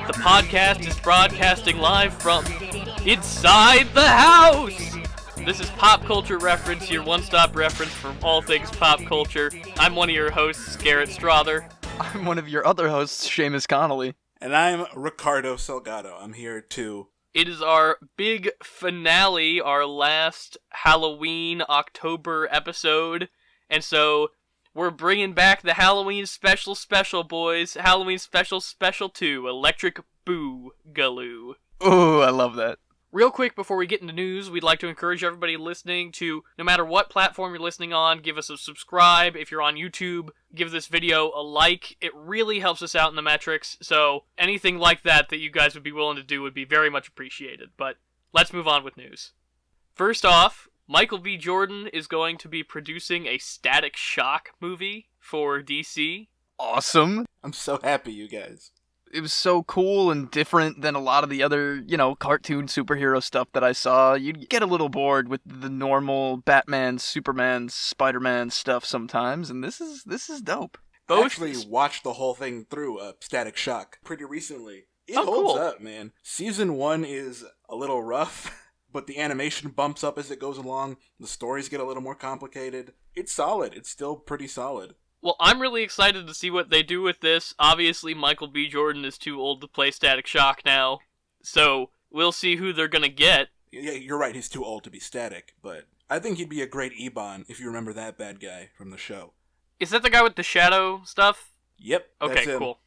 The podcast is broadcasting live from inside the house! This is Pop Culture Reference, your one-stop reference for all things pop culture. I'm one of your hosts, Garrett Strother. I'm one of your other hosts, Seamus Connolly. And I'm Ricardo Salgado. I'm here too. It is our big finale, our last Halloween October episode, and so we're bringing back the Halloween special, boys. Halloween special 2, Electric BOO-galoo. Ooh, I love that. Real quick, before we get into news, we'd like to encourage everybody listening to, no matter what platform you're listening on, give us a subscribe. If you're on YouTube, give this video a like. It really helps us out in the metrics, so anything like that you guys would be willing to do would be very much appreciated. But let's move on with news. First off, Michael B. Jordan is going to be producing a Static Shock movie for DC. Awesome. I'm so happy, you guys. It was so cool and different than a lot of the other, cartoon superhero stuff that I saw. You'd get a little bored with the normal Batman, Superman, Spider-Man stuff sometimes, and this is dope. I actually watched the whole thing through Static Shock pretty recently. It holds up, man. Season 1 is a little rough, but the animation bumps up as it goes along. The stories get a little more complicated. It's solid. It's still pretty solid. Well, I'm really excited to see what they do with this. Obviously, Michael B. Jordan is too old to play Static Shock now, so we'll see who they're gonna get. Yeah, you're right, he's too old to be Static, but I think he'd be a great Ebon if you remember that bad guy from the show. Is that the guy with the shadow stuff? Yep, okay, that's him. Cool.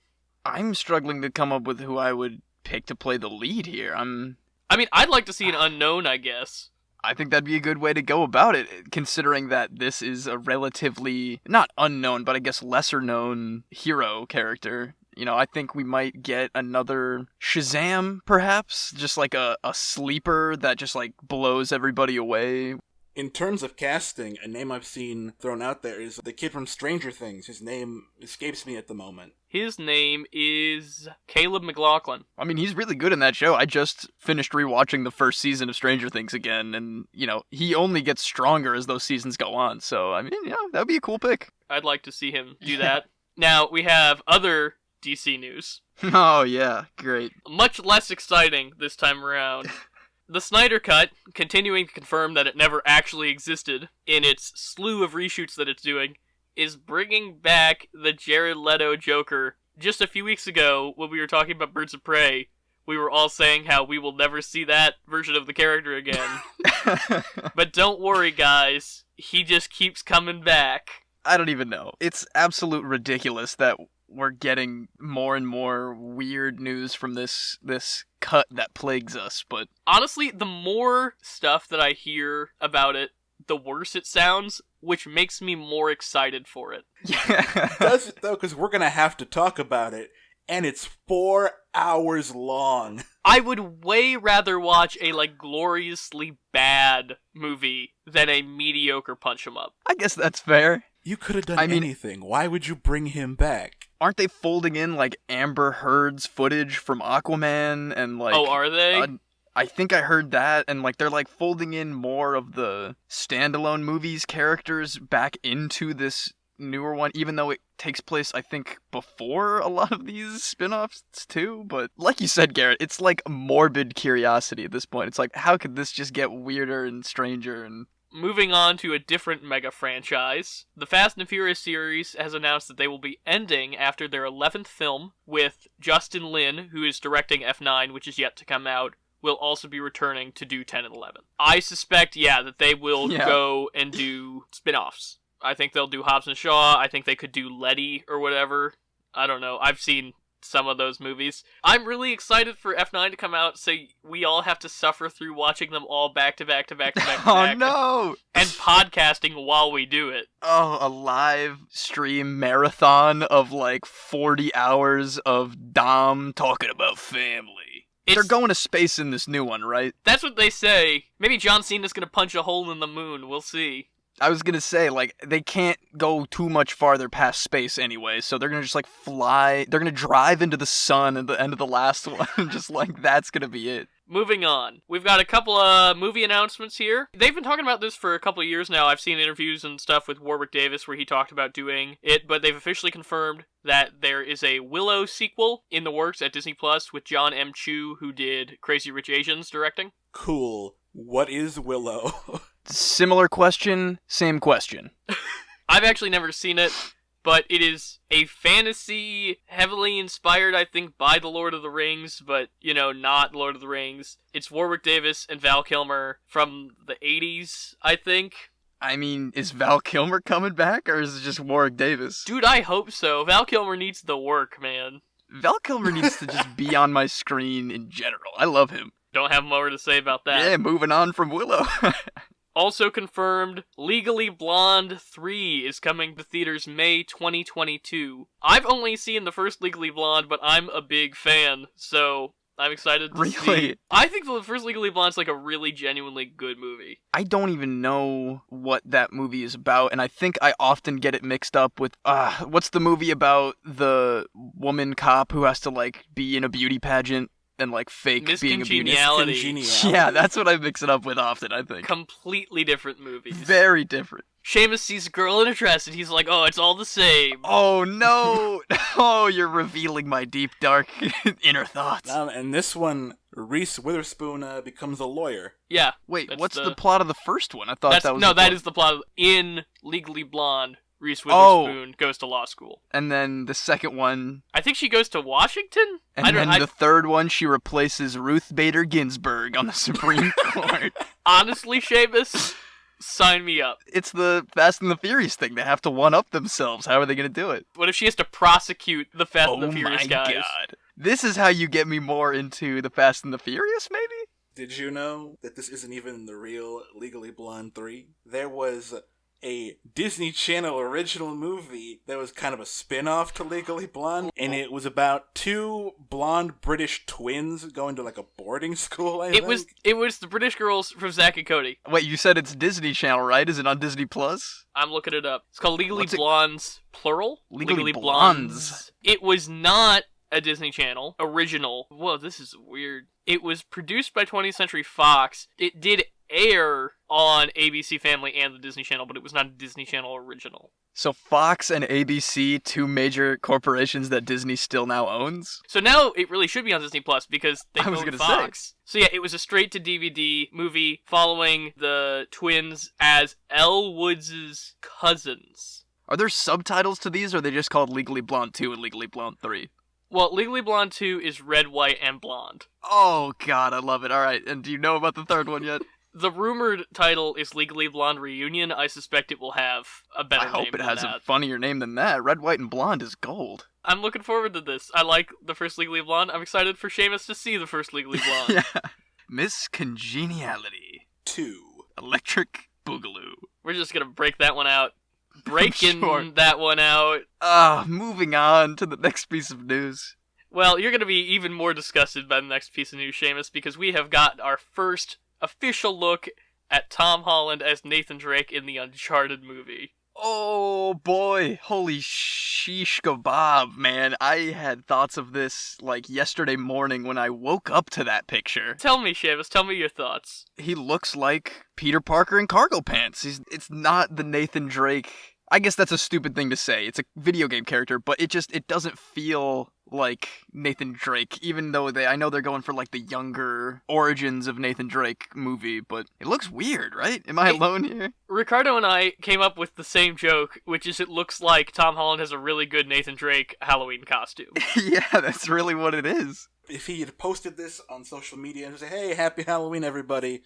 I'm struggling to come up with who I would pick to play the lead here. I'd like to see an unknown, I guess. I think that'd be a good way to go about it, considering that this is a relatively, not unknown, but I guess lesser-known hero character. I think we might get another Shazam, perhaps? Just like a sleeper that just, blows everybody away. In terms of casting, a name I've seen thrown out there is the kid from Stranger Things. His name escapes me at the moment. His name is Caleb McLaughlin. I mean, he's really good in that show. I just finished rewatching the first season of Stranger Things again, and, he only gets stronger as those seasons go on. So, that would be a cool pick. I'd like to see him do that. Now, we have other DC news. Oh, yeah. Great. Much less exciting this time around. The Snyder Cut, continuing to confirm that it never actually existed in its slew of reshoots that it's doing, is bringing back the Jared Leto Joker. Just a few weeks ago, when we were talking about Birds of Prey, we were all saying how we will never see that version of the character again. But don't worry, guys. He just keeps coming back. I don't even know. It's absolute ridiculous that we're getting more and more weird news from this cut that plagues us, but honestly, the more stuff that I hear about it, the worse it sounds, which makes me more excited for it. Yeah. Does it though, because we're gonna have to talk about it, and it's 4 hours long. I would way rather watch a gloriously bad movie than a mediocre punch 'em up. I guess that's fair. You could have done anything. Why would you bring him back? Aren't they folding in Amber Heard's footage from Aquaman and Oh, are they? I think I heard that, and they're folding in more of the standalone movies characters back into this newer one, even though it takes place, I think, before a lot of these spin-offs too. But like you said, Garrett, it's morbid curiosity at this point. It's how could this just get weirder and stranger and... Moving on to a different mega franchise, the Fast and Furious series has announced that they will be ending after their 11th film, with Justin Lin, who is directing F9, which is yet to come out, will also be returning to do 10 and 11. I suspect, that they will go and do spin-offs. I think they'll do Hobbs and Shaw. I think they could do Letty or whatever. I don't know. I've seen some of those movies. I'm really excited for F9 to come out, so we all have to suffer through watching them all back to back to back to back to back. Oh no! And podcasting while we do it. Oh, a live stream marathon of 40 hours of Dom talking about family. They're going to space in this new one, right? That's what they say. Maybe John Cena's gonna punch a hole in the moon. We'll see. I was gonna say, they can't go too much farther past space anyway, so they're gonna just, fly, they're gonna drive into the sun at the end of the last one, and just, that's gonna be it. Moving on. We've got a couple of movie announcements here. They've been talking about this for a couple of years now. I've seen interviews and stuff with Warwick Davis where he talked about doing it, but they've officially confirmed that there is a Willow sequel in the works at Disney Plus with John M. Chu, who did Crazy Rich Asians, directing. Cool. What is Willow? Similar question, same question. I've actually never seen it, but it is a fantasy heavily inspired, I think, by The Lord of the Rings, but, not Lord of the Rings. It's Warwick Davis and Val Kilmer from the 80s, I think. I mean, is Val Kilmer coming back, or is it just Warwick Davis? Dude, I hope so. Val Kilmer needs the work, man. Val Kilmer needs to just be on my screen in general. I love him. Don't have more to say about that. Yeah, moving on from Willow. Also confirmed, Legally Blonde 3 is coming to theaters May 2022. I've only seen the first Legally Blonde, but I'm a big fan, so I'm excited to see. Really? I think the first Legally Blonde's like a really genuinely good movie. I don't even know what that movie is about, and I think I often get it mixed up with, what's the movie about the woman cop who has to, be in a beauty pageant? And fake being a beauty. Miscongeniality. Yeah, that's what I mix it up with often, I think. Completely different movies. Very different. Seamus sees a girl in a dress and he's like, oh, it's all the same. Oh, no. Oh, you're revealing my deep, dark inner thoughts. And this one, Reese Witherspoon becomes a lawyer. Yeah. Wait, what's the plot of the first one? I thought that was that is the plot in Legally Blonde. Reese Witherspoon goes to law school. And then the second one... I think she goes to Washington? And then the third one, she replaces Ruth Bader Ginsburg on the Supreme Court. Honestly, Seamus, sign me up. It's the Fast and the Furious thing. They have to one-up themselves. How are they going to do it? What if she has to prosecute the Fast and the Furious guys? Oh my god. This is how you get me more into the Fast and the Furious, maybe? Did you know that this isn't even the real Legally Blonde 3? There was a Disney Channel original movie that was kind of a spin-off to Legally Blonde, and it was about two blonde British twins going to a boarding school, I think. It was the British girls from Zack and Cody. Wait, you said it's Disney Channel, right? Is it on Disney Plus? I'm looking it up. It's called Legally Blondes, plural? Legally Blondes. It was not a Disney Channel original. Whoa, this is weird. It was produced by 20th Century Fox. It did air on ABC Family and the Disney Channel, but it was not a Disney Channel original. So Fox and ABC, two major corporations that Disney still now owns? So now it really should be on Disney Plus because they own Fox. Say. So yeah, it was a straight-to-DVD movie following the twins as Elle Woods' cousins. Are there subtitles to these, or are they just called Legally Blonde 2 and Legally Blonde 3? Well, Legally Blonde 2 is red, white, and blonde. Oh god, I love it. Alright, and do you know about the third one yet? The rumored title is Legally Blonde Reunion. I suspect it will have a better name. I hope it has a funnier name than that. Red, white, and blonde is gold. I'm looking forward to this. I like the first Legally Blonde. I'm excited for Seamus to see the first Legally Blonde. Yeah. Miscongeniality 2. Electric Boogaloo. We're just gonna break that one out. Breaking that one out. Moving on to the next piece of news. Well, you're gonna be even more disgusted by the next piece of news, Seamus, because we have got our first official look at Tom Holland as Nathan Drake in the Uncharted movie. Oh boy, holy sheesh kebab, man. I had thoughts of this yesterday morning when I woke up to that picture. Tell me, Seamus, tell me your thoughts. He looks like Peter Parker in cargo pants. It's not the Nathan Drake. I guess that's a stupid thing to say. It's a video game character, but it doesn't feel like Nathan Drake, even though I know they're going for the younger origins of Nathan Drake movie, but it looks weird, right? Am I alone here? Ricardo and I came up with the same joke, which is it looks like Tom Holland has a really good Nathan Drake Halloween costume. Yeah, that's really what it is. If he had posted this on social media and said, hey, happy Halloween, everybody,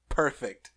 perfect.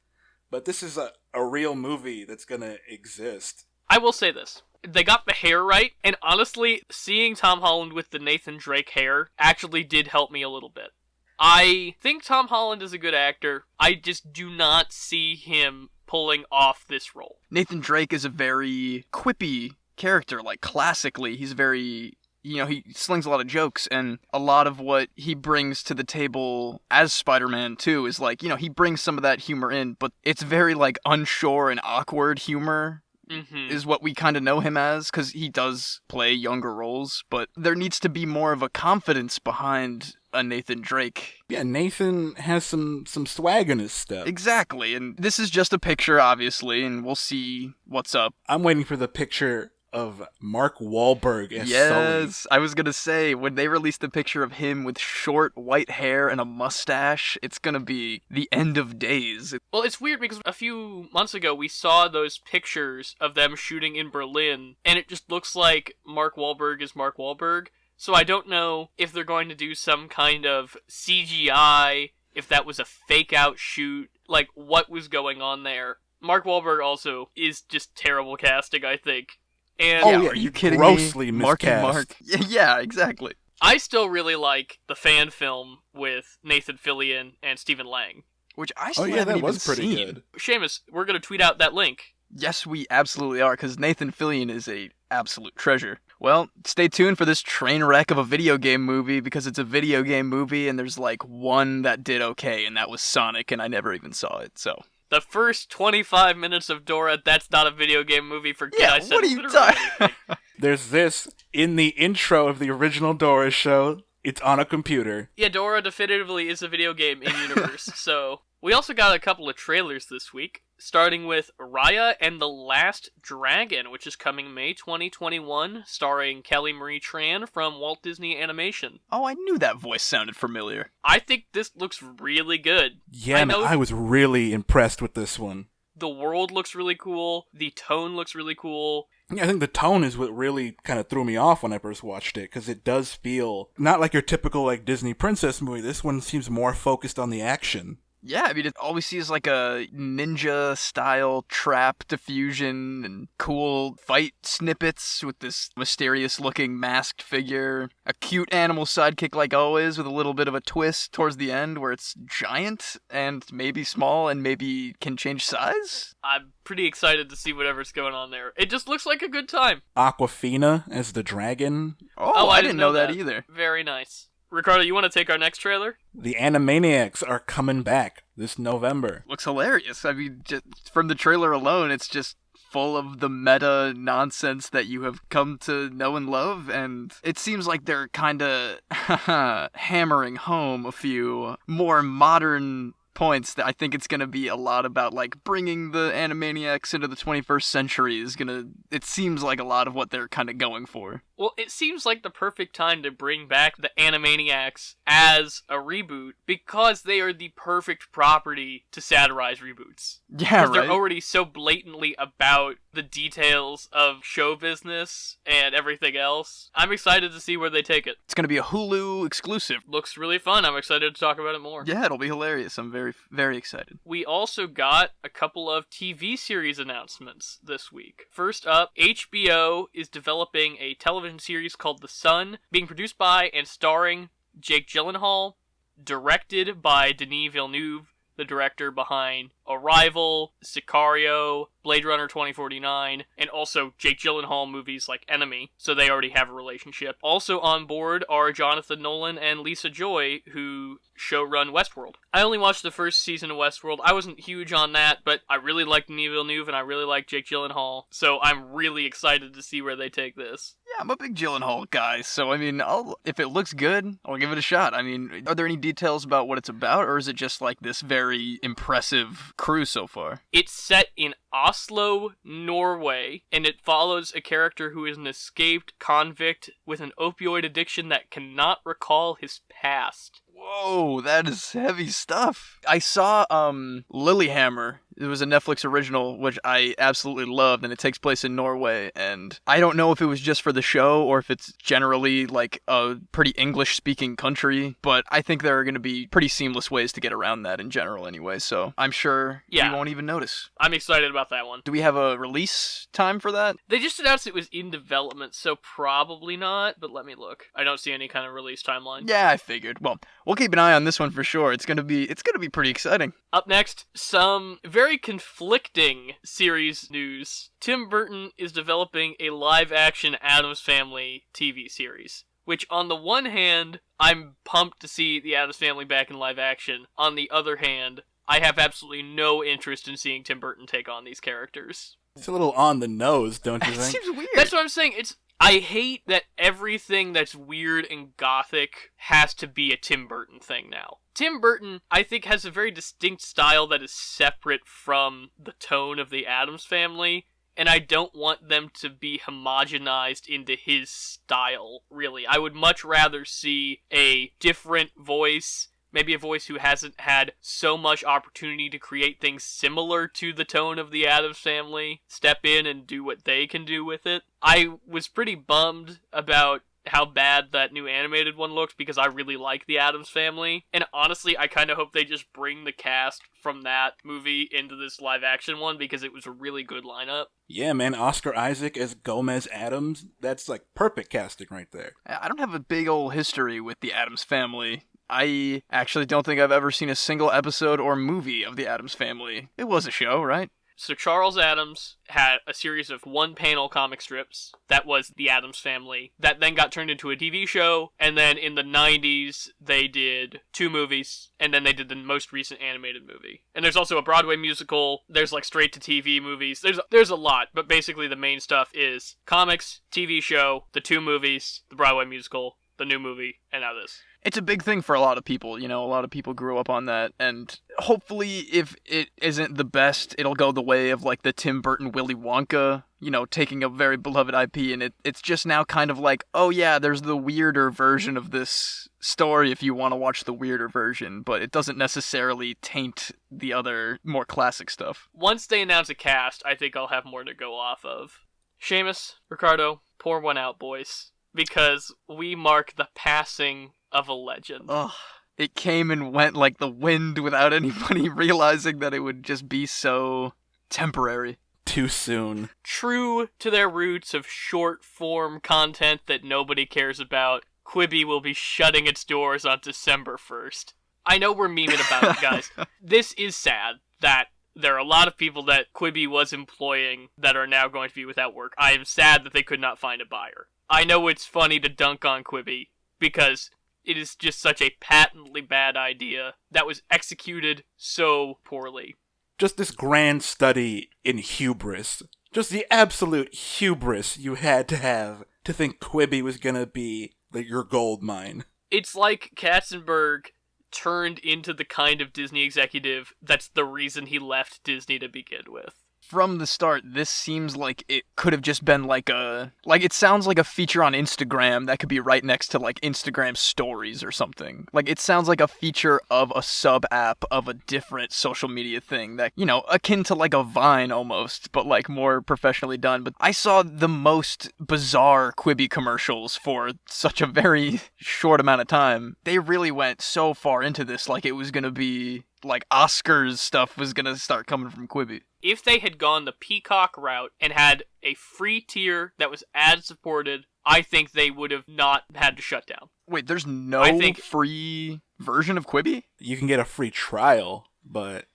But this is a real movie that's gonna exist. I will say this. They got the hair right, and honestly, seeing Tom Holland with the Nathan Drake hair actually did help me a little bit. I think Tom Holland is a good actor. I just do not see him pulling off this role. Nathan Drake is a very quippy character. Classically, he's very... he slings a lot of jokes, and a lot of what he brings to the table as Spider-Man, too, is he brings some of that humor in, but it's very, unsure and awkward humor, is what we kind of know him as, because he does play younger roles, but there needs to be more of a confidence behind a Nathan Drake. Yeah, Nathan has some swag in his step. Exactly, and this is just a picture, obviously, and we'll see what's up. I'm waiting for the picture of Mark Wahlberg as Sully. Yes, I was gonna say, when they release the picture of him with short white hair and a mustache, it's gonna be the end of days. Well, it's weird because a few months ago we saw those pictures of them shooting in Berlin, and it just looks like Mark Wahlberg is Mark Wahlberg. So I don't know if they're going to do some kind of CGI, if that was a fake-out shoot, like what was going on there. Mark Wahlberg also is just terrible casting, I think. And are you kidding grossly me? Miscast. Mark. Yeah, exactly. I still really like the fan film with Nathan Fillion and Stephen Lang. Which I still haven't that even was pretty seen. good. Seamus, we're going to tweet out that link. Yes, we absolutely are, because Nathan Fillion is a absolute treasure. Well, stay tuned for this train wreck of a video game movie, because it's a video game movie, and there's like one that did okay, and that was Sonic, and I never even saw it, so... The first 25 minutes of Dora, that's not a video game movie, forget yeah, I said what are you literally talking? There's this in the intro of the original Dora show. It's on a computer. Yeah, Dora definitively is a video game in universe, so... We also got a couple of trailers this week, starting with Raya and the Last Dragon, which is coming May 2021, starring Kelly Marie Tran from Walt Disney Animation. Oh, I knew that voice sounded familiar. I think this looks really good. Yeah, I was really impressed with this one. The world looks really cool, the tone looks really cool. Yeah, I think the tone is what really kind of threw me off when I first watched it, because it does feel not like your typical like Disney princess movie. This one seems more focused on the action. Yeah, I mean, all we see is like a ninja-style trap diffusion and cool fight snippets with this mysterious-looking masked figure. A cute animal sidekick like always, with a little bit of a twist towards the end where it's giant and maybe small and maybe can change size? I'm pretty excited to see whatever's going on there. It just looks like a good time. Aquafina as the dragon. Oh, I didn't know that either. Very nice. Ricardo, you want to take our next trailer? The Animaniacs are coming back this November. Looks hilarious. I mean, just from the trailer alone, it's just full of the meta nonsense that you have come to know and love, and it seems like they're kind of hammering home a few more modern points. That I think it's going to be a lot about like bringing the Animaniacs into the 21st century is going to, it seems like a lot of what they're kind of going for. Well, it seems like the perfect time to bring back the Animaniacs as a reboot, because they are the perfect property to satirize reboots. Yeah, right. They're already so blatantly about the details of show business and everything else. I'm excited to see where they take it. It's going to be a Hulu exclusive. Looks really fun. I'm excited to talk about it more. Yeah, it'll be hilarious. I'm very, very excited. We also got a couple of TV series announcements this week. First up, HBO is developing a television series called The Sun, being produced by and starring Jake Gyllenhaal, directed by Denis Villeneuve, the director behind Arrival, Sicario, Blade Runner 2049, and also Jake Gyllenhaal movies like Enemy, so they already have a relationship. Also on board are Jonathan Nolan and Lisa Joy, who showrun Westworld. I only watched the first season of Westworld. I wasn't huge on that, but I really like Denis Villeneuve and I really like Jake Gyllenhaal, so I'm really excited to see where they take this. Yeah, I'm a big Gyllenhaal guy, so I mean, if it looks good, I'll give it a shot. I mean, are there any details about what it's about, or is it just like this very impressive crew so far? It's set in Oslo, Norway, and it follows a character who is an escaped convict with an opioid addiction that cannot recall his past. Whoa, that is heavy stuff. I saw Lilyhammer. It was a Netflix original, which I absolutely loved, and it takes place in Norway, and I don't know if it was just for the show or if it's generally like a pretty English-speaking country, but I think there are going to be pretty seamless ways to get around that in general anyway, so I'm sure we won't even notice. I'm excited about that one. Do we have a release time for that? They just announced it was in development, so probably not, but let me look. I don't see any kind of release timeline. Yeah, I figured. Well, we'll keep an eye on this one for sure. It's gonna be pretty exciting. Up next, some very conflicting series news. Tim Burton is developing a live-action Addams Family TV series, which on the one hand, I'm pumped to see the Addams Family back in live action. On the other hand, I have absolutely no interest in seeing Tim Burton take on these characters. It's a little on the nose, don't you It think? seems weird. That's what I'm saying. I hate that everything that's weird and gothic has to be a Tim Burton thing now. Tim Burton, I think, has a very distinct style that is separate from the tone of the Addams Family, and I don't want them to be homogenized into his style, really. I would much rather see a different voice, maybe a voice who hasn't had so much opportunity to create things similar to the tone of the Addams Family, step in and do what they can do with it. I was pretty bummed about how bad that new animated one looked because I really like the Addams Family. And honestly, I kind of hope they just bring the cast from that movie into this live action one because it was a really good lineup. Yeah, man, Oscar Isaac as Gomez Addams, that's like perfect casting right there. I don't have a big old history with the Addams Family. I actually don't think I've ever seen a single episode or movie of the Addams Family. It was a show, right? So Charles Addams had a series of one-panel comic strips that was the Addams Family that then got turned into a TV show, and then in the 90s they did 2 movies, and then they did the most recent animated movie. And there's also a Broadway musical, there's like straight-to-TV movies, there's a lot, but basically the main stuff is comics, TV show, the 2 movies, the Broadway musical, the new movie, and now this. It's a big thing for a lot of people, you know, a lot of people grew up on that, and hopefully if it isn't the best, it'll go the way of like the Tim Burton Willy Wonka, you know, taking a very beloved IP, and it's just now kind of like, oh yeah, there's the weirder version of this story if you want to watch the weirder version, but it doesn't necessarily taint the other more classic stuff. Once they announce a cast, I think I'll have more to go off of. Seamus, Ricardo, pour one out, boys, because we mark the passing of a legend. Ugh. It came and went like the wind without anybody realizing that it would just be so temporary. Too soon. True to their roots of short-form content that nobody cares about, Quibi will be shutting its doors on December 1st. I know we're memeing about it, guys. This is sad that there are a lot of people that Quibi was employing that are now going to be without work. I am sad that they could not find a buyer. I know it's funny to dunk on Quibi because it is just such a patently bad idea that was executed so poorly. Just this grand study in hubris. Just the absolute hubris you had to have to think Quibi was gonna be like your gold mine. It's like Katzenberg turned into the kind of Disney executive that's the reason he left Disney to begin with. From the start, this seems like it could have just been it sounds like a feature on Instagram that could be right next to like Instagram stories or something. Like it sounds like a feature of a sub app of a different social media thing that, you know, akin to like a Vine almost, but like more professionally done. But I saw the most bizarre Quibi commercials for such a very short amount of time. They really went so far into this like it was going to be like Oscars stuff was going to start coming from Quibi. If they had gone the Peacock route and had a free tier that was ad-supported, I think they would have not had to shut down. Wait, there's no free version of Quibi? You can get a free trial, but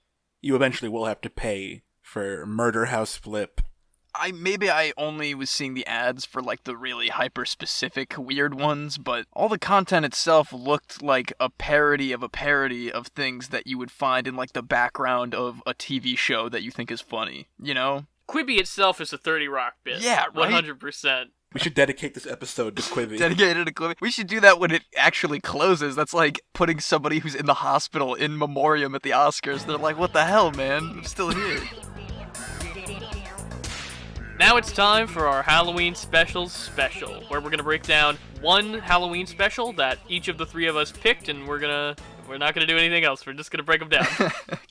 you eventually will have to pay for Murder House Flip. Maybe I only was seeing the ads for like the really hyper-specific weird ones, but all the content itself looked like a parody of things that you would find in like the background of a TV show that you think is funny, you know? Quibi itself is a 30 Rock bit. Yeah, right? 100%. We should dedicate this episode to Quibi. Dedicated to Quibi. We should do that when it actually closes. That's like putting somebody who's in the hospital in memoriam at the Oscars. They're like, what the hell, man? I'm still here. Now it's time for our Halloween Specials special, where we're going to break down one Halloween special that each of the 3 of us picked, and we're not going to do anything else. We're just going to break them down.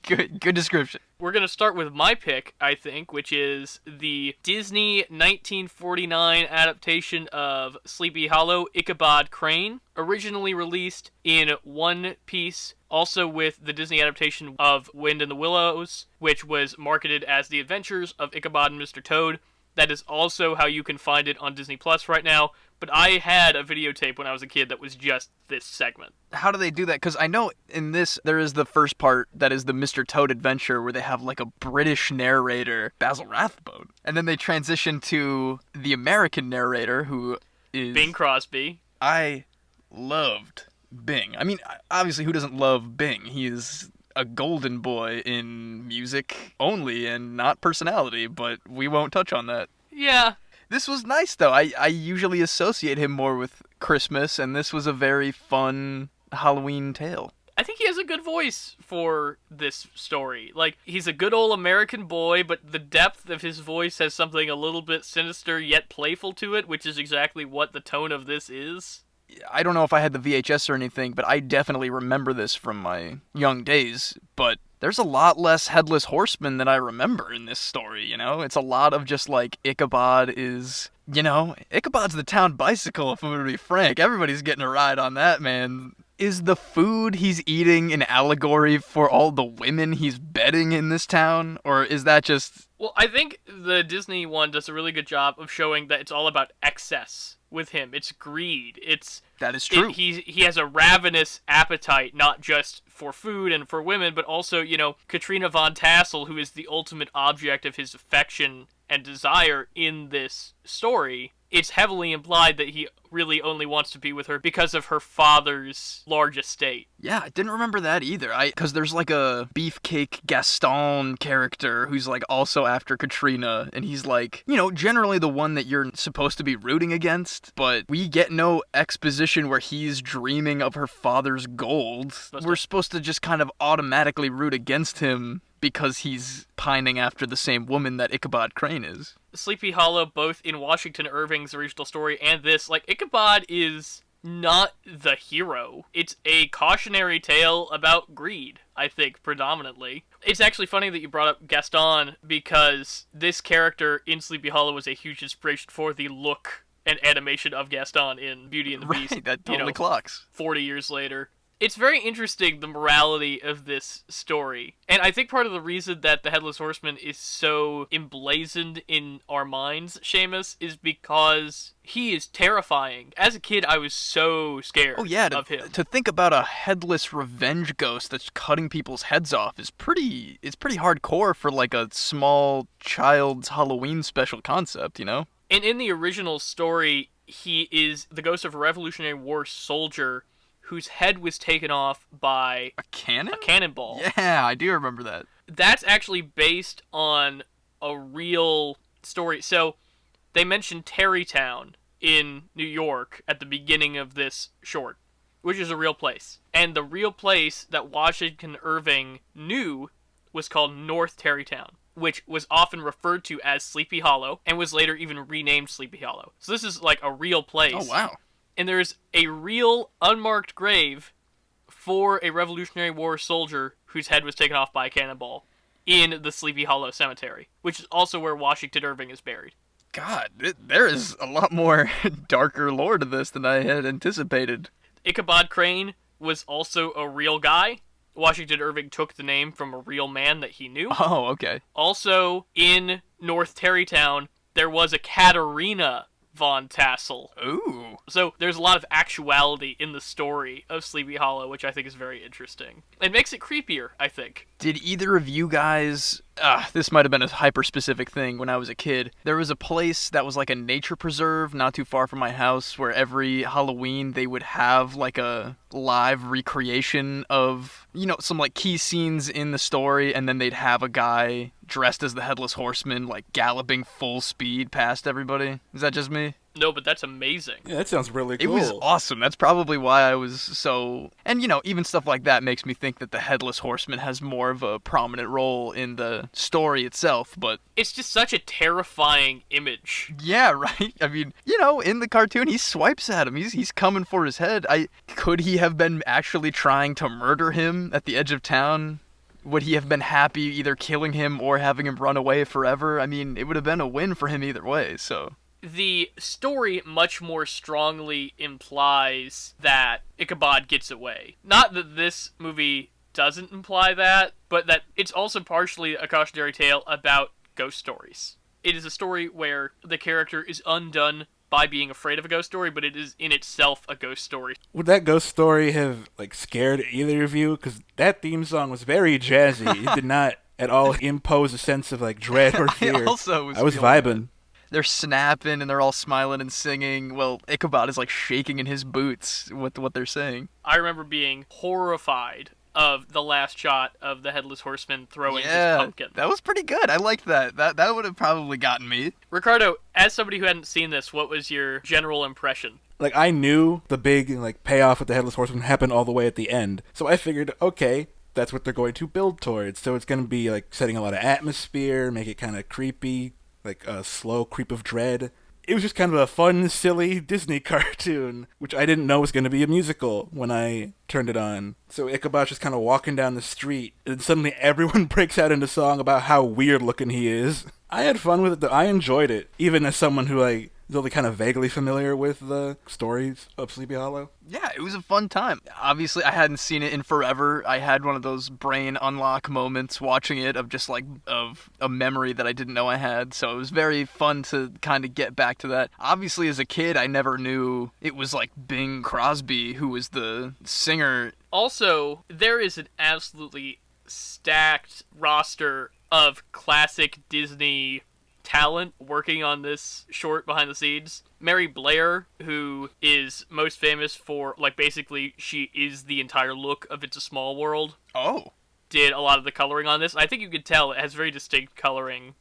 Good description. We're going to start with my pick, I think, which is the Disney 1949 adaptation of Sleepy Hollow, Ichabod Crane, originally released in one piece, also with the Disney adaptation of Wind in the Willows, which was marketed as The Adventures of Ichabod and Mr. Toad. That is also how you can find it on Disney Plus right now, but I had a videotape when I was a kid that was just this segment. How do they do that? Because I know in this, there is the first part that is the Mr. Toad adventure where they have like a British narrator, Basil Rathbone, and then they transition to the American narrator who is... Bing Crosby. I loved Bing. I mean, obviously, who doesn't love Bing? He is a golden boy in music only and not personality, but we won't touch on that. Yeah. This was nice, though. I usually associate him more with Christmas, and this was a very fun Halloween tale. I think he has a good voice for this story. Like, he's a good old American boy, but the depth of his voice has something a little bit sinister yet playful to it, which is exactly what the tone of this is. I don't know if I had the VHS or anything, but I definitely remember this from my young days. But there's a lot less Headless Horseman than I remember in this story, you know? It's a lot of just like Ichabod is, you know, Ichabod's the town bicycle, if I'm gonna be frank. Everybody's getting a ride on that, man. Is the food he's eating an allegory for all the women he's bedding in this town? Or is that just... Well, I think the Disney one does a really good job of showing that it's all about excess with him. It's greed. That is true. He has a ravenous appetite, not just for food and for women, but also, you know, Katrina von Tassel, who is the ultimate object of his affection and desire in this story. It's heavily implied that he really only wants to be with her because of her father's large estate. Yeah, I didn't remember that either. Because there's like a Beefcake Gaston character who's like also after Katrina, and he's like, you know, generally the one that you're supposed to be rooting against, but we get no exposition where he's dreaming of her father's gold. We're supposed to just kind of automatically root against him because he's pining after the same woman that Ichabod Crane is. Sleepy Hollow, both in Washington Irving's original story and this, like, Ichabod is not the hero. It's a cautionary tale about greed, I think, predominantly. It's actually funny that you brought up Gaston, because this character in Sleepy Hollow was a huge inspiration for the look and animation of Gaston in Beauty and the Beast. Right, that totally clocks. 40 years later. It's very interesting, the morality of this story. And I think part of the reason that the Headless Horseman is so emblazoned in our minds, Seamus, is because he is terrifying. As a kid, I was so scared of him. To think about a headless revenge ghost that's cutting people's heads off is pretty hardcore for like a small child's Halloween special concept, you know? And in the original story, he is the ghost of a Revolutionary War soldier whose head was taken off by a cannon? A cannonball. Yeah, I do remember that. That's actually based on a real story. So they mentioned Tarrytown in New York at the beginning of this short, which is a real place. And the real place that Washington Irving knew was called North Tarrytown, which was often referred to as Sleepy Hollow and was later even renamed Sleepy Hollow. So this is like a real place. Oh, wow. And there's a real unmarked grave for a Revolutionary War soldier whose head was taken off by a cannonball in the Sleepy Hollow Cemetery, which is also where Washington Irving is buried. God, there is a lot more darker lore to this than I had anticipated. Ichabod Crane was also a real guy. Washington Irving took the name from a real man that he knew. Oh, okay. Also, in North Tarrytown, there was a Katerina von Tassel. Ooh. So there's a lot of actuality in the story of Sleepy Hollow, which I think is very interesting. It makes it creepier, I think. Did either of you guys... this might have been a hyper-specific thing when I was a kid. There was a place that was like a nature preserve not too far from my house where every Halloween they would have like a live recreation of, you know, some like key scenes in the story, and then they'd have a guy dressed as the Headless Horseman like galloping full speed past everybody. Is that just me? No, but that's amazing. Yeah, that sounds really cool. It was awesome. That's probably why I was so... And, you know, even stuff like that makes me think that the Headless Horseman has more of a prominent role in the story itself, but... It's just such a terrifying image. Yeah, right? I mean, you know, in the cartoon, he swipes at him. He's coming for his head. Could he have been actually trying to murder him at the edge of town? Would he have been happy either killing him or having him run away forever? I mean, it would have been a win for him either way, so... The story much more strongly implies that Ichabod gets away. Not that this movie doesn't imply that, but that it's also partially a cautionary tale about ghost stories. It is a story where the character is undone by being afraid of a ghost story, but it is in itself a ghost story. Would that ghost story have like scared either of you? Because that theme song was very jazzy. It did not at all impose a sense of like dread or fear. I was vibing. They're snapping and they're all smiling and singing. Well, Ichabod is like shaking in his boots with what they're saying. I remember being horrified of the last shot of the Headless Horseman throwing his pumpkin. That was pretty good. I liked that. That would have probably gotten me. Ricardo, as somebody who hadn't seen this, what was your general impression? Like, I knew the big, like, payoff with the Headless Horseman happened all the way at the end. So I figured, okay, that's what they're going to build towards. So it's going to be, like, setting a lot of atmosphere, make it kind of creepy, like a slow creep of dread. It was just kind of a fun, silly Disney cartoon, which I didn't know was going to be a musical when I turned it on. So Ichabod's just kind of walking down the street, and suddenly everyone breaks out into song about how weird looking he is. I had fun with it, though. I enjoyed it, even as someone who, like, is only kind of vaguely familiar with the stories of Sleepy Hollow. Yeah, it was a fun time. Obviously, I hadn't seen it in forever. I had one of those brain unlock moments watching it of just like of a memory that I didn't know I had. So it was very fun to kind of get back to that. Obviously, as a kid, I never knew it was like Bing Crosby who was the singer. Also, there is an absolutely stacked roster of classic Disney talent working on this short behind the scenes. Mary Blair, who is most famous for, like, basically she is the entire look of It's a Small World. Oh. Did a lot of the coloring on this. I think you could tell it has very distinct coloring,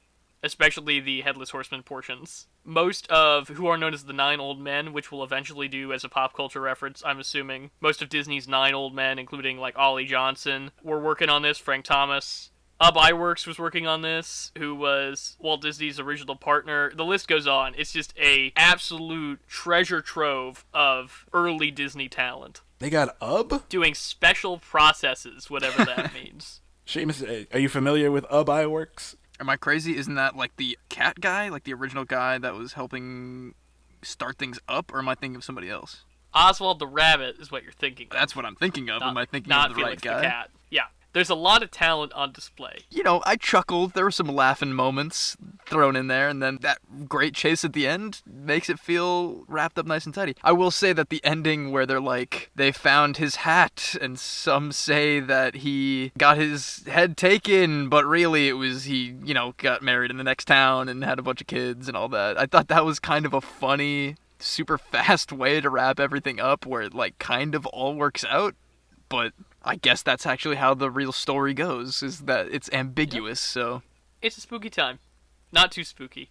especially the Headless Horseman portions. Most of who are known as the Nine Old Men, which we'll eventually do as a pop culture reference, I'm assuming. Most of Disney's Nine Old Men, including, like, Ollie Johnson, were working on this. Frank Thomas. Ub Iwerks was working on this, who was Walt Disney's original partner. The list goes on. It's just a absolute treasure trove of early Disney talent. They got Ub? Doing special processes, whatever that means. Seamus, are you familiar with Ub Iwerks? Am I crazy? Isn't that like the cat guy? Like the original guy that was helping start things up? Or am I thinking of somebody else? Oswald the Rabbit is what you're thinking of. That's what I'm thinking of. Am I thinking of the Felix right guy? The cat. Yeah. There's a lot of talent on display. You know, I chuckled. There were some laughing moments thrown in there, and then that great chase at the end makes it feel wrapped up nice and tidy. I will say that the ending where they're like, they found his hat, and some say that he got his head taken, but really it was he, you know, got married in the next town and had a bunch of kids and all that. I thought that was kind of a funny, super fast way to wrap everything up where it, like, kind of all works out, but I guess that's actually how the real story goes, is that it's ambiguous, so... It's a spooky time. Not too spooky.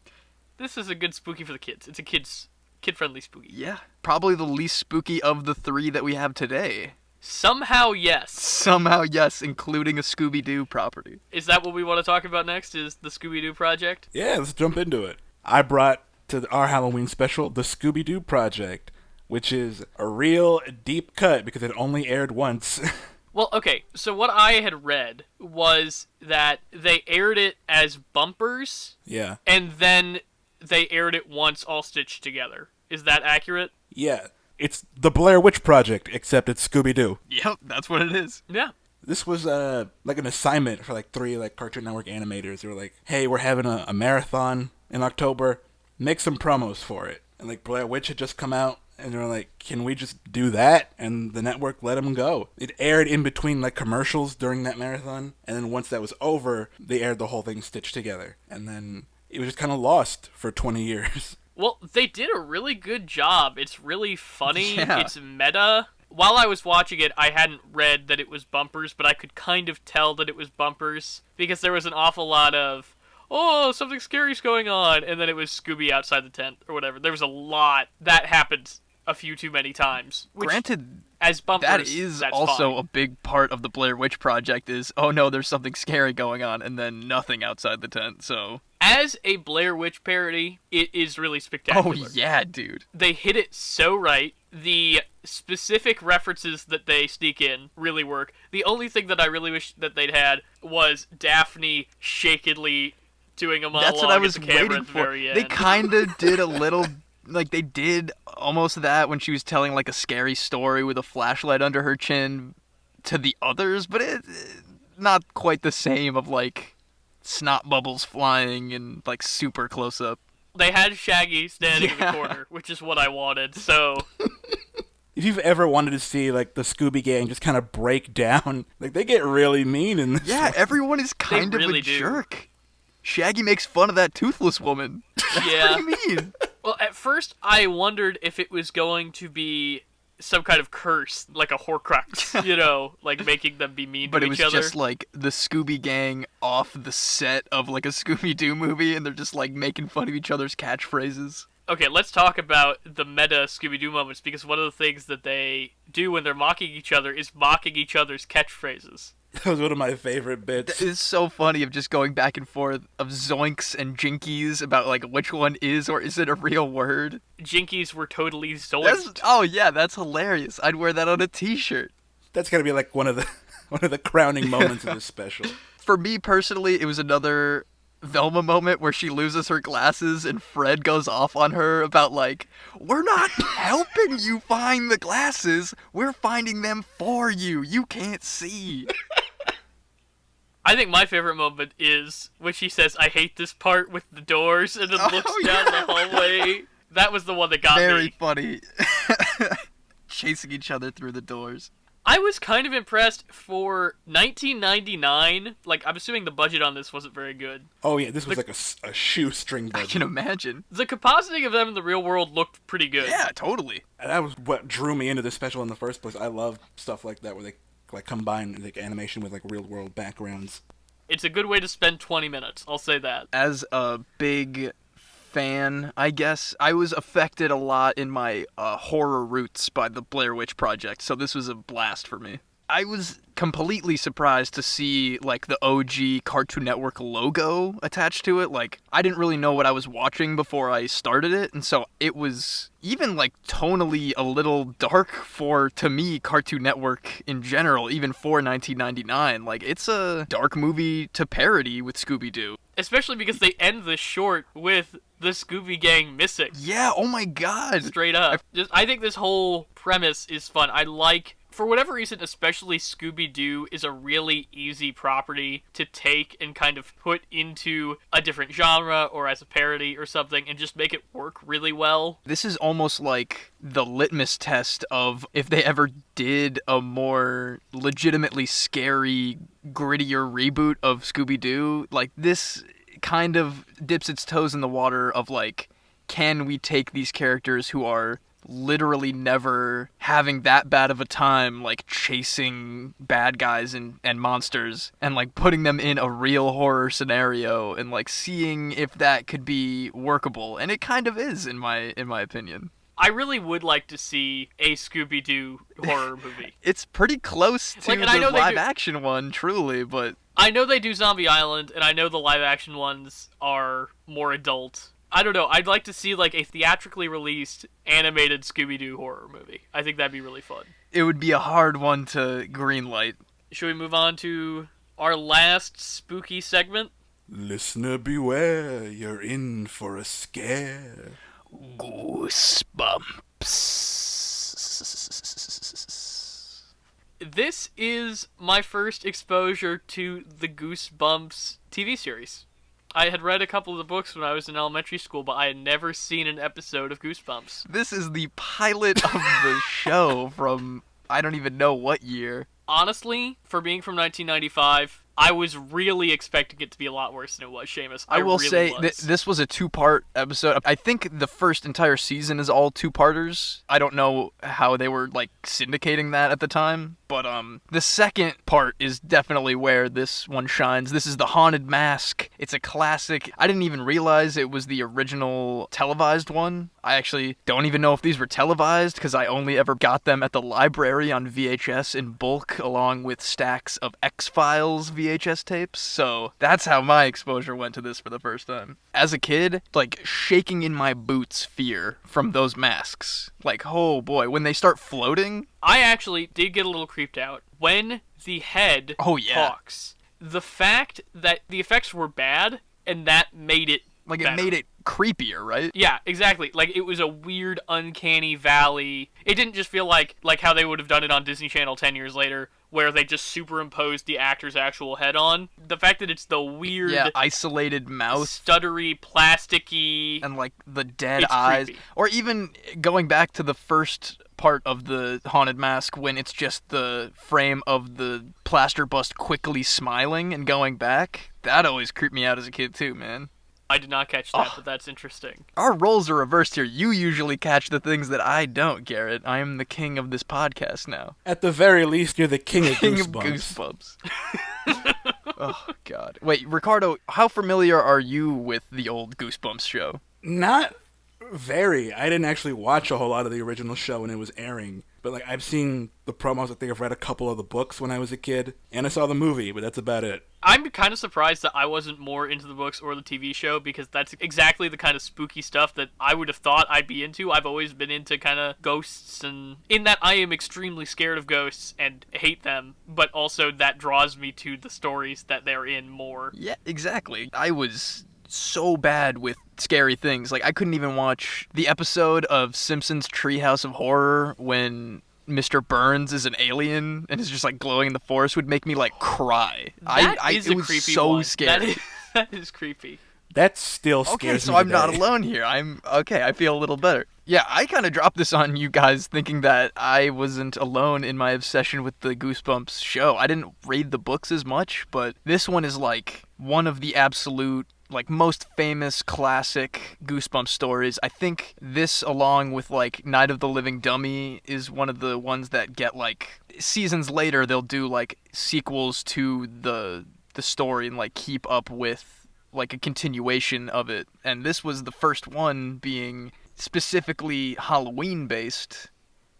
This is a good spooky for the kids. It's a kid-friendly spooky. Yeah. Probably the least spooky of the three that we have today. Somehow, yes. Somehow, yes, including a Scooby-Doo property. Is that what we want to talk about next, is the Scooby-Doo Project? Yeah, let's jump into it. I brought to our Halloween special the Scooby-Doo Project, which is a real deep cut because it only aired once. Well, okay, so what I had read was that they aired it as bumpers. Yeah. And then they aired it once all stitched together. Is that accurate? Yeah. It's the Blair Witch Project, except it's Scooby-Doo. Yep, that's what it is. Yeah. This was like an assignment for like 3 like Cartoon Network animators. They were like, hey, we're having a marathon in October. Make some promos for it. And like Blair Witch had just come out. And they were like, can we just do that? And the network let them go. It aired in between like commercials during that marathon. And then once that was over, they aired the whole thing stitched together. And then it was just kind of lost for 20 years. Well, they did a really good job. It's really funny. Yeah. It's meta. While I was watching it, I hadn't read that it was bumpers, but I could kind of tell that it was bumpers. Because there was an awful lot of, oh, something scary's going on. And then it was Scooby outside the tent or whatever. There was a lot. That happened a few too many times. Granted, as bumpers, that is also fine. a big part of the Blair Witch Project is, oh no, there's something scary going on, and then nothing outside the tent, so... As a Blair Witch parody, it is really spectacular. Oh yeah, dude. They hit it so right. The specific references that they sneak in really work. The only thing that I really wish that they'd had was Daphne shakily doing a monologue. That's what I was at the camera waiting at the for. very end. They kind of did a little... Like, they did almost that when she was telling, like, a scary story with a flashlight under her chin to the others, but it not quite the same of, like, snot bubbles flying and, like, super close-up. They had Shaggy standing in the corner, which is what I wanted, so... If you've ever wanted to see, like, the Scooby Gang just kind of break down, like, they get really mean in this Yeah, one. everyone is kind of really a do. jerk. Shaggy makes fun of that toothless woman. Yeah. What do you mean? Well, at first, I wondered if it was going to be some kind of curse, like a Horcrux, like making them be mean to each other. But it was just like the Scooby Gang off the set of like a Scooby-Doo movie, and they're just like making fun of each other's catchphrases. Okay, let's talk about the meta Scooby-Doo moments, because one of the things that they do when they're mocking each other is mocking each other's catchphrases. That was one of my favorite bits. It's so funny of just going back and forth of zoinks and jinkies about like which one is or isn't a real word. Jinkies were totally zoinked. Oh yeah, that's hilarious. I'd wear that on a t-shirt. That's gotta be like one of the crowning moments of this special. For me personally, it was another Velma moment where she loses her glasses and Fred goes off on her about like, we're not helping you find the glasses, we're finding them for you. You can't see. I think my favorite moment is when she says, I hate this part with the doors, and then looks down the hallway. That was the one that got me. Very funny. Chasing each other through the doors. I was kind of impressed for 1999. Like, I'm assuming the budget on this wasn't very good. Oh yeah, this was like a shoestring budget. I can imagine. The compositing of them in the real world looked pretty good. Yeah, totally. And that was what drew me into this special in the first place. I love stuff like that where they like combine like animation with like real world backgrounds. It's a good way to spend 20 minutes, I'll say that. As a big fan, I guess, I was affected a lot in my horror roots by the Blair Witch Project, so this was a blast for me. I was completely surprised to see, like, the OG Cartoon Network logo attached to it. Like, I didn't really know what I was watching before I started it, and so it was even, like, tonally a little dark for, to me, Cartoon Network in general, even for 1999. Like, it's a dark movie to parody with Scooby-Doo. Especially because they end the short with the Scooby Gang missing. Yeah, oh my god! Straight up. I think this whole premise is fun. I like, for whatever reason, especially Scooby-Doo is a really easy property to take and kind of put into a different genre or as a parody or something and just make it work really well. This is almost like the litmus test of if they ever did a more legitimately scary, grittier reboot of Scooby-Doo. Like, this kind of dips its toes in the water of, like, can we take these characters who are literally never having that bad of a time, like, chasing bad guys and monsters, and, like, putting them in a real horror scenario, and, like, seeing if that could be workable. And it kind of is, in my opinion. I really would like to see a Scooby-Doo horror movie. It's pretty close to Like, the live-action one, truly, but I know they do Zombie Island, and I know the live-action ones are more adult. I don't know. I'd like to see, like, a theatrically released animated Scooby-Doo horror movie. I think that'd be really fun. it would be a hard one to greenlight. Should we move on to our last spooky segment? Listener beware, you're in for a scare. Goosebumps. This is my first exposure to the Goosebumps TV series. I had read a couple of the books when I was in elementary school, but I had never seen an episode of Goosebumps. This is the pilot of the show from I don't even know what year. Honestly, for being from 1995, I was really expecting it to be a lot worse than it was, Seamus. I will really say was. this was a two-part episode. I think the first entire season is all two-parters. I don't know how they were like syndicating that at the time, but the second part is definitely where this one shines. This is The Haunted Mask. It's a classic. I didn't even realize it was the original televised one. I actually don't even know if these were televised because I only ever got them at the library on VHS in bulk along with stacks of X-Files VHS tapes. So that's how my exposure went to this for the first time. As a kid, like shaking in my boots fear from those masks. Like, oh boy, when they start floating. I actually did get a little creeped out when the head talks. The fact that the effects were bad and that made it like better. It made it creepier, right? Yeah, exactly. Like, it was a weird, uncanny valley. It didn't just feel like how they would have done it on Disney Channel 10 years later, where they just superimposed the actor's actual head on. The fact that it's the weird... Yeah, isolated mouth. Stuttery, plasticky... And, like, the dead eyes. Creepy. Or even going back to the first part of the Haunted Mask when it's just the frame of the plaster bust quickly smiling and going back. That always creeped me out as a kid, too, man. I did not catch that, but that's interesting. Our roles are reversed here. You usually catch the things that I don't, Garrett. I am the king of this podcast now. At the very least, you're the king of King Goosebumps. of Goosebumps. Oh, God. Wait, Ricardo, how familiar are you with the old Goosebumps show? Not very. I didn't actually watch a whole lot of the original show when it was airing. But like I've seen the promos. I think I've read a couple of the books when I was a kid, and I saw the movie, but that's about it. I'm kind of surprised that I wasn't more into the books or the TV show, because that's exactly the kind of spooky stuff that I would have thought I'd be into. I've always been into kind of ghosts, and in that I am extremely scared of ghosts and hate them, but also that draws me to the stories that they're in more. Yeah, exactly. I was so bad with scary things. Like, I couldn't even watch the episode of Simpsons Treehouse of Horror when Mr. Burns is an alien and is just like glowing in the forest. Would make me like cry. It was creepy so one. Scary. That is creepy. That still scares me. Okay, so I'm not alone here. I'm okay. I feel a little better. Yeah, I kind of dropped this on you guys thinking that I wasn't alone in my obsession with the Goosebumps show. I didn't read the books as much, but this one is like one of the absolute like most famous classic Goosebumps stories. I think this, along with like Night of the Living Dummy, is one of the ones that get like seasons later they'll do like sequels to the story and like keep up with like a continuation of it. And this was the first one being specifically Halloween based.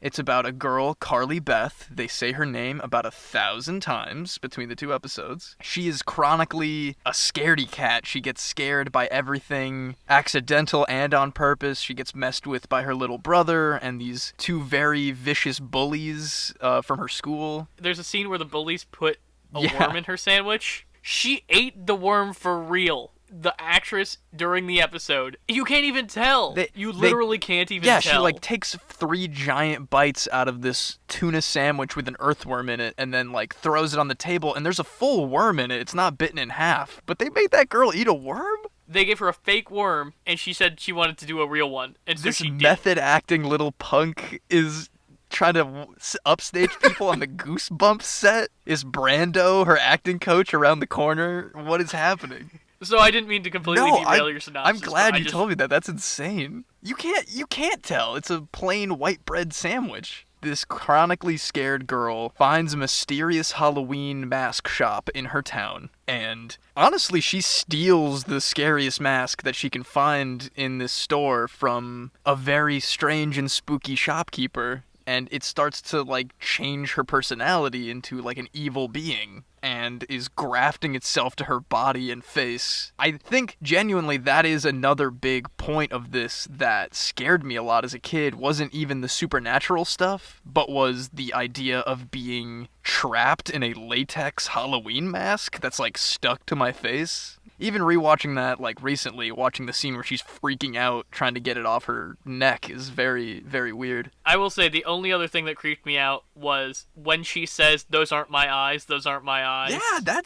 It's about a girl, Carly Beth. They say her name about 1,000 times between the two episodes. She is chronically a scaredy cat. She gets scared by everything, accidental and on purpose. She gets messed with by her little brother and these two very vicious bullies from her school. There's a scene where the bullies put a worm in her sandwich. She ate the worm for real. The actress during the episode, you can't even tell. You literally can't even tell. Yeah, she like takes 3 giant bites out of this tuna sandwich with an earthworm in it and then like throws it on the table, and there's a full worm in it. It's not bitten in half. But they made that girl eat a worm? They gave her a fake worm, and she said she wanted to do a real one. And so she did. This method acting little punk is trying to upstage people on the Goosebumps set? Is Brando her acting coach around the corner? What is happening? So I didn't mean to completely derail your synopsis. I'm glad you told me that. That's insane. You can't tell. It's a plain white bread sandwich. This chronically scared girl finds a mysterious Halloween mask shop in her town. And honestly, she steals the scariest mask that she can find in this store from a very strange and spooky shopkeeper. And it starts to like change her personality into like an evil being and is grafting itself to her body and face. I think genuinely that is another big point of this that scared me a lot as a kid. Wasn't even the supernatural stuff, but was the idea of being trapped in a latex Halloween mask that's like stuck to my face. Even rewatching that, like, recently, watching the scene where she's freaking out trying to get it off her neck is very, very weird. I will say the only other thing that creeped me out was when she says, "Those aren't my eyes, those aren't my eyes." Yeah,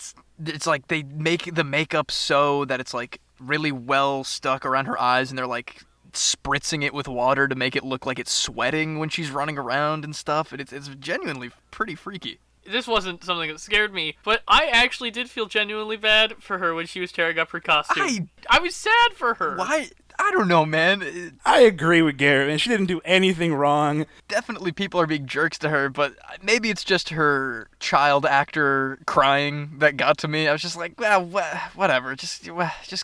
it's like they make the makeup so that it's, like, really well stuck around her eyes, and they're, like, spritzing it with water to make it look like it's sweating when she's running around and stuff, and it's genuinely pretty freaky. This wasn't something that scared me, but I actually did feel genuinely bad for her when she was tearing up her costume. I was sad for her. Why? I don't know, man. I agree with Garrett, man. She didn't do anything wrong. Definitely people are being jerks to her, but maybe it's just her child actor crying that got to me. I was just like, well, whatever. Just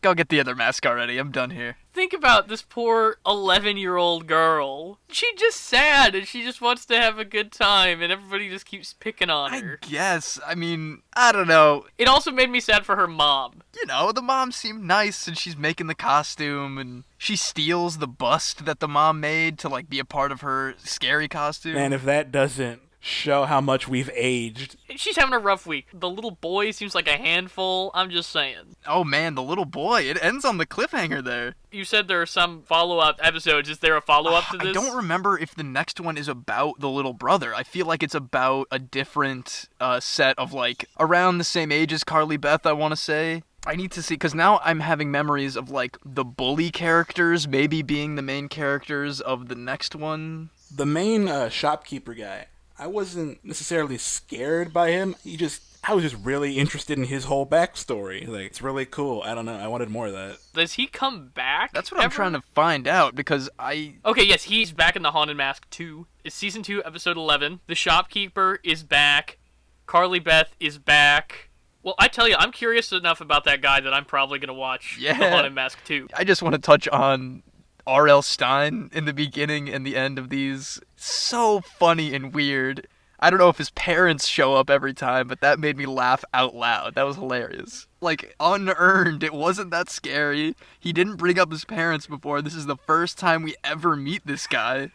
go get the other mask already. I'm done here. Think about this poor 11-year-old girl. She's just sad, and she just wants to have a good time, and everybody just keeps picking on her. I guess. I mean, I don't know. It also made me sad for her mom. You know, the mom seemed nice, and she's making the costume, and she steals the bust that the mom made to, like, be a part of her scary costume. Man, if that doesn't show how much we've aged. She's having a rough week. The little boy seems like a handful. I'm just saying. Oh man, the little boy. It ends on the cliffhanger there. You said there are some follow-up episodes. Is there a follow-up to this? I don't remember if the next one is about the little brother. I feel like it's about a different set of, like, around the same age as Carly Beth, I want to say. I need to see, because now I'm having memories of, like, the bully characters maybe being the main characters of the next one. The main shopkeeper guy, I wasn't necessarily scared by him. He just I was just really interested in his whole backstory. Like, it's really cool. I don't know. I wanted more of that. Does he come back? That's what I'm trying to find out, because Okay, yes, he's back in The Haunted Mask 2. It's Season 2, Episode 11. The shopkeeper is back. Carly Beth is back. Well, I tell you, I'm curious enough about that guy that I'm probably going to watch The Haunted Mask 2. I just want to touch on R.L. Stine in the beginning and the end of these. So funny and weird. I don't know if his parents show up every time, but that made me laugh out loud. That was hilarious. Like, unearned. It wasn't that scary. He didn't bring up his parents before. This is the first time we ever meet this guy.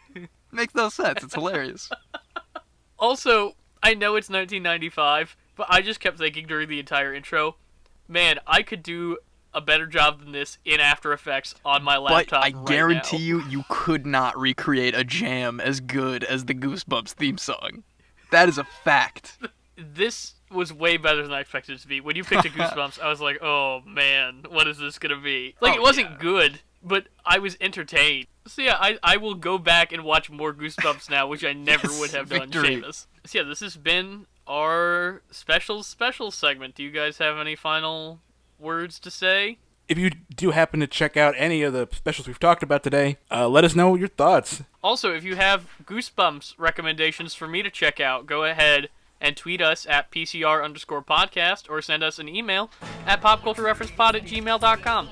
Makes no sense. It's hilarious. Also, I know it's 1995, but I just kept thinking during the entire intro, man, I could do a better job than this in After Effects on my laptop. But I guarantee you could not recreate a jam as good as the Goosebumps theme song. That is a fact. This was way better than I expected it to be. When you picked a Goosebumps, I was like, oh man, what is this gonna be? Like, it wasn't good, but I was entertained. So yeah, I will go back and watch more Goosebumps now, which I never would have done, Seamus. So yeah, this has been our special segment. Do you guys have any final words to say? If you do happen to check out any of the specials we've talked about today, let us know your thoughts. Also, if you have Goosebumps recommendations for me to check out, go ahead and tweet us at PCR_podcast or send us an email at popculturereferencepod@gmail.com.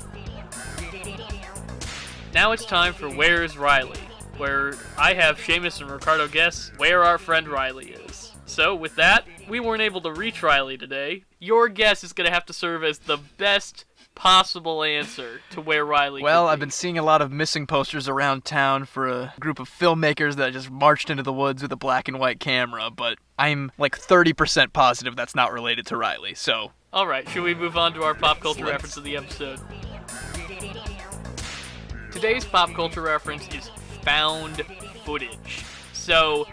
Now it's time for Where's Riley, where I have Seamus and Ricardo guess where our friend Riley is. So, with that, we weren't able to reach Riley today. Your guess is going to have to serve as the best possible answer to where Riley could be. I've been seeing a lot of missing posters around town for a group of filmmakers that just marched into the woods with a black and white camera, but I'm like 30% positive that's not related to Riley, so... Alright, should we move on to our pop culture reference of the episode? Today's pop culture reference is found footage. So,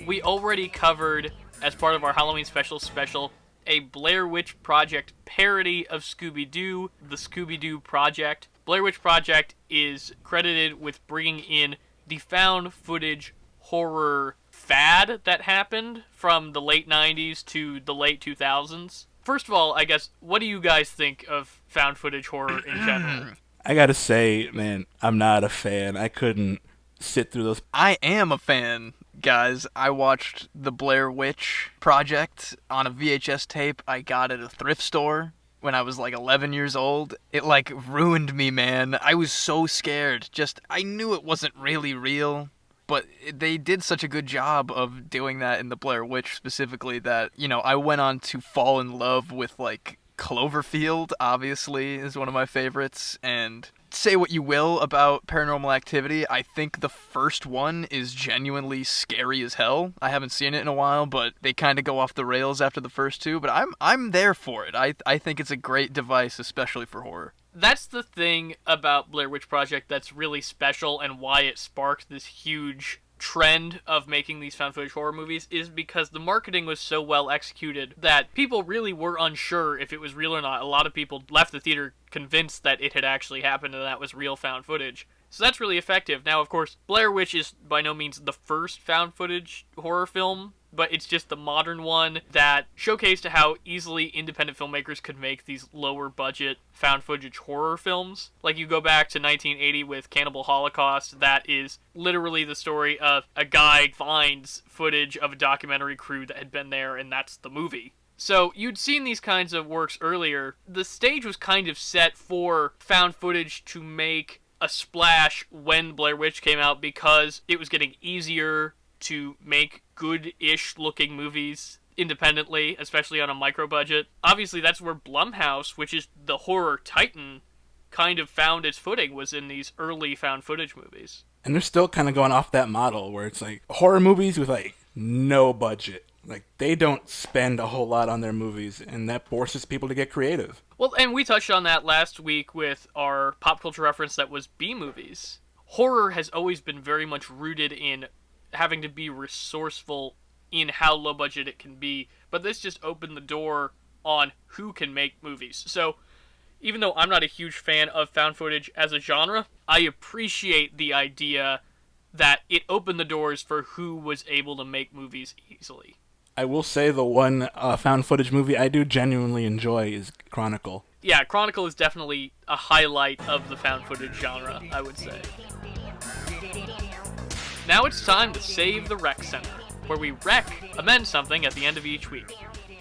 we already covered, as part of our Halloween special, a Blair Witch Project parody of Scooby-Doo, the Scooby-Doo Project. Blair Witch Project is credited with bringing in the found footage horror fad that happened from the late 90s to the late 2000s. First of all, I guess, what do you guys think of found footage horror in general? I gotta say, man, I'm not a fan. I couldn't sit through those. I am a fan, guys. I watched the Blair Witch Project on a VHS tape I got at a thrift store when I was like 11 years old. It like ruined me, man. I was so scared. I knew it wasn't really real, but they did such a good job of doing that in the Blair Witch specifically that, I went on to fall in love with like Cloverfield, obviously, is one of my favorites, and say what you will about Paranormal Activity, I think the first one is genuinely scary as hell. I haven't seen it in a while, but they kind of go off the rails after the first two, but I'm there for it. I think it's a great device, especially for horror. That's the thing about Blair Witch Project that's really special and why it sparked this huge trend of making these found footage horror movies, is because the marketing was so well executed that people really were unsure if it was real or not. A lot of people left the theater convinced that it had actually happened and that was real found footage. So that's really effective. Now, of course, Blair Witch is by no means the first found footage horror film, but it's just the modern one that showcased how easily independent filmmakers could make these lower budget found footage horror films. Like, you go back to 1980 with Cannibal Holocaust, that is literally the story of a guy finds footage of a documentary crew that had been there, and that's the movie. So, you'd seen these kinds of works earlier. The stage was kind of set for found footage to make a splash when Blair Witch came out because it was getting easier to make good-ish looking movies independently, especially on a micro budget. Obviously, that's where Blumhouse, which is the horror titan, kind of found its footing, was in these early found footage movies. And they're still kind of going off that model where it's like horror movies with like no budget. Like, they don't spend a whole lot on their movies, and that forces people to get creative. Well, and we touched on that last week with our pop culture reference that was B-movies. Horror has always been very much rooted in having to be resourceful in how low budget it can be, but this just opened the door on who can make movies. So, even though I'm not a huge fan of found footage as a genre, I appreciate the idea that it opened the doors for who was able to make movies easily. I will say the one found footage movie I do genuinely enjoy is Chronicle. Yeah, Chronicle is definitely a highlight of the found footage genre, I would say. Now it's time to save the rec center, where we amend something at the end of each week.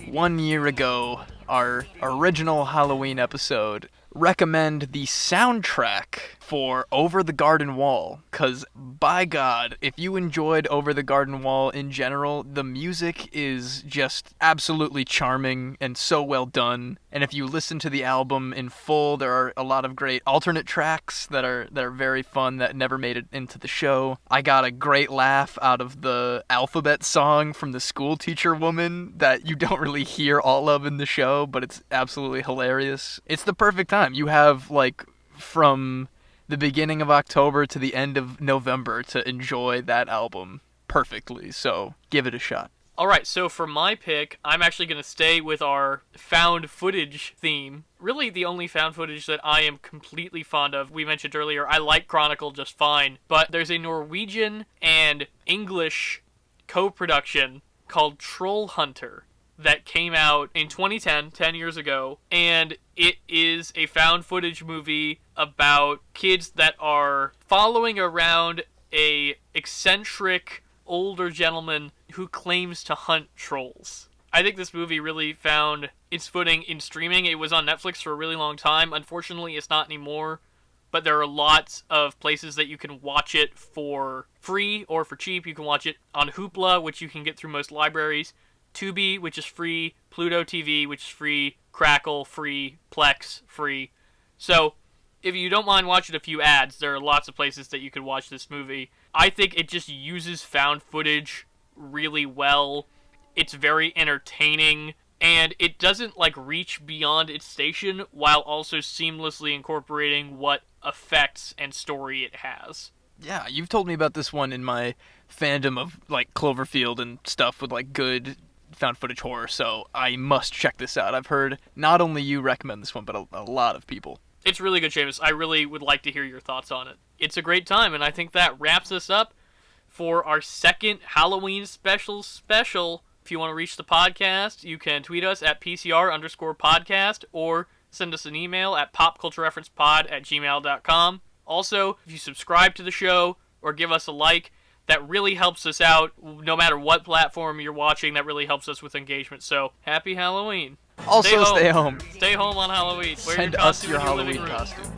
1 year ago, our original Halloween episode recommend the soundtrack for Over the Garden Wall, because by God, if you enjoyed Over the Garden Wall in general, the music is just absolutely charming and so well done. And if you listen to the album in full, there are a lot of great alternate tracks that are very fun that never made it into the show. I got a great laugh out of the alphabet song from the school teacher woman that you don't really hear all of in the show, but it's absolutely hilarious. It's the perfect time. You have, like, from the beginning of October to the end of November to enjoy that album perfectly, so give it a shot. Alright, so for my pick, I'm actually going to stay with our found footage theme. Really the only found footage that I am completely fond of. We mentioned earlier, I like Chronicle just fine, but there's a Norwegian and English co-production called Troll Hunter that came out in 2010, 10 years ago, and it is a found footage movie about kids that are following around a eccentric older gentleman who claims to hunt trolls. I think this movie really found its footing in streaming. It was on Netflix for a really long time. Unfortunately, it's not anymore, but there are lots of places that you can watch it for free or for cheap. You can watch it on Hoopla, which you can get through most libraries, Tubi, which is free, Pluto TV, which is free, Crackle, free, Plex, free. So, if you don't mind watching a few ads, there are lots of places that you can watch this movie. I think it just uses found footage really well. It's very entertaining, and it doesn't, like, reach beyond its station while also seamlessly incorporating what effects and story it has. Yeah, you've told me about this one in my fandom of, like, Cloverfield and stuff with, like, good found footage horror, so I must check this out. I've heard not only you recommend this one, but a lot of people. It's really good, Seamus. I really would like to hear your thoughts on it. It's a great time, and I think that wraps us up for our second Halloween special. If you want to reach the podcast, you can tweet us at PCR_podcast or send us an email at popculturereferencepod@gmail.com. Also, if you subscribe to the show or give us a like, that really helps us out. No matter what platform you're watching, that really helps us with engagement. So, happy Halloween. Also, stay home. Stay home on Halloween. Wear Send your us your costume in Halloween living room. costumes.